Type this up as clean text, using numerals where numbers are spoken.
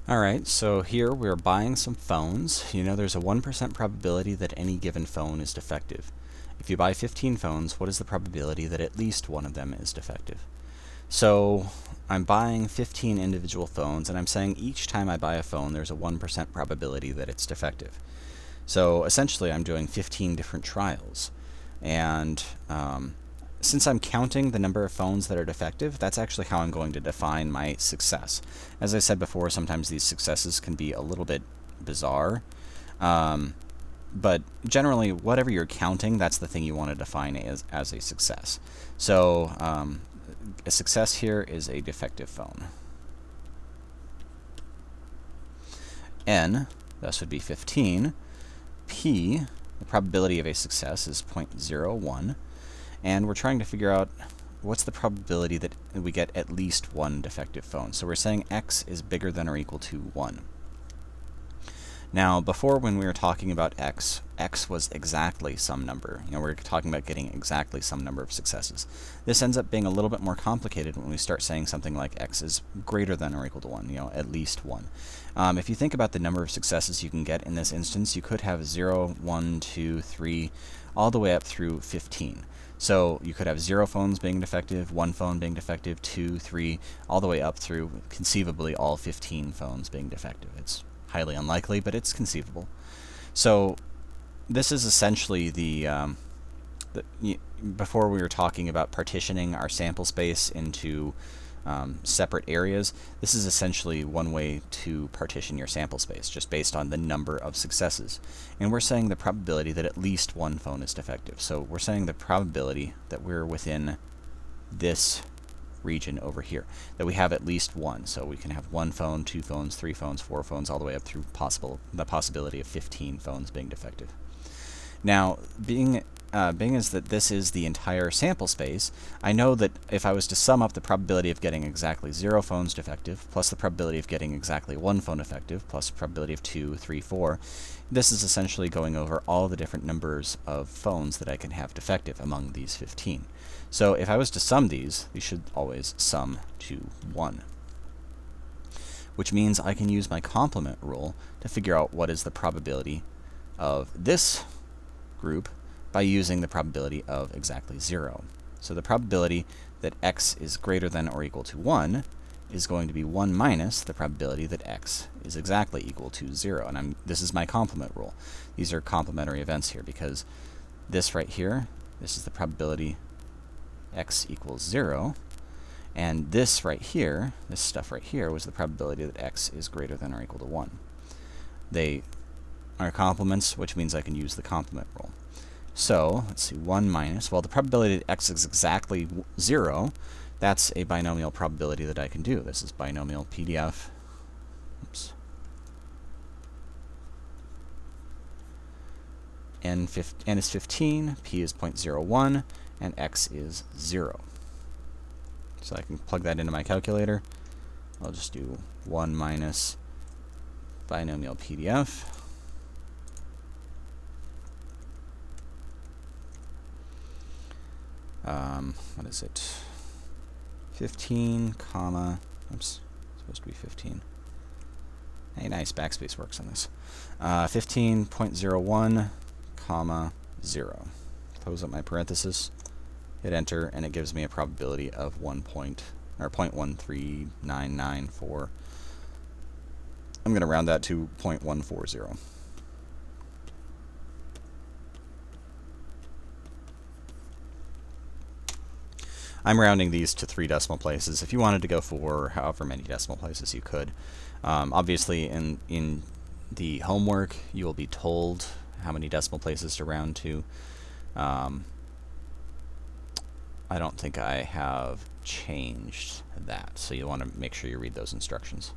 Alright, so here we're buying some phones. You know there's a 1% probability that any given phone is defective. If you buy 15 phones, what is the probability that at least one of them is defective? So I'm buying 15 individual phones, and I'm saying each time I buy a phone there's a 1% probability that it's defective. So essentially I'm doing 15 different trials. And since I'm counting the number of phones that are defective, that's actually how I'm going to define my success. As I said before, sometimes these successes can be a little bit bizarre. But generally, whatever you're counting, that's the thing you want to define as a success. So a success here is a defective phone. N, thus would be 15. P, the probability of a success, is 0.01. And we're trying to figure out what's the probability that we get at least one defective phone. So we're saying x is bigger than or equal to 1. Now, before when we were talking about x was exactly some number. You know, we're talking about getting exactly some number of successes. This ends up being a little bit more complicated when we start saying something like x is greater than or equal to 1, you know, at least 1. If you think about the number of successes you can get in this instance, you could have 0, 1, 2, 3, all the way up through 15. So you could have 0 phones being defective, 1 phone being defective, 2, 3, all the way up through conceivably all 15 phones being defective. It's highly unlikely, but it's conceivable. So this is essentially before we were talking about partitioning our sample space into separate areas, this is essentially one way to partition your sample space, just based on the number of successes. And we're saying the probability that at least one phone is defective. So we're saying the probability that we're within this region over here, that we have at least one. So we can have 1 phone, 2 phones, 3 phones, 4 phones, all the way up through the possibility of 15 phones being defective. Now, being as that this is the entire sample space, I know that if I was to sum up the probability of getting exactly 0 phones defective, plus the probability of getting exactly 1 phone defective, plus the probability of 2, 3, 4, this is essentially going over all the different numbers of phones that I can have defective among these 15. So if I was to sum these should always sum to 1. Which means I can use my complement rule to figure out what is the probability of this group by using the probability of exactly 0. So the probability that x is greater than or equal to 1 is going to be 1 minus the probability that x is exactly equal to 0. And this is my complement rule. These are complementary events here, because this right here, this is the probability x equals 0. And this right here, this stuff right here, was the probability that x is greater than or equal to 1. They are complements, which means I can use the complement rule. So, let's see, 1 minus, well, the probability that x is exactly 0, that's a binomial probability that I can do. This is binomial PDF. Oops. N is 15, p is 0.01, and x is 0. So I can plug that into my calculator. I'll just do 1 minus binomial PDF. What is it? 15, comma, oops, it's supposed to be 15. Hey, nice, backspace works on this. 15.01, comma, 0. Close up my parenthesis, hit enter, and it gives me a probability of 0.13994. I'm going to round that to 0.140. I'm rounding these to 3 decimal places. If you wanted to go for however many decimal places, you could. Obviously, in the homework, you will be told how many decimal places to round to. I don't think I have changed that, so you'll want to make sure you read those instructions.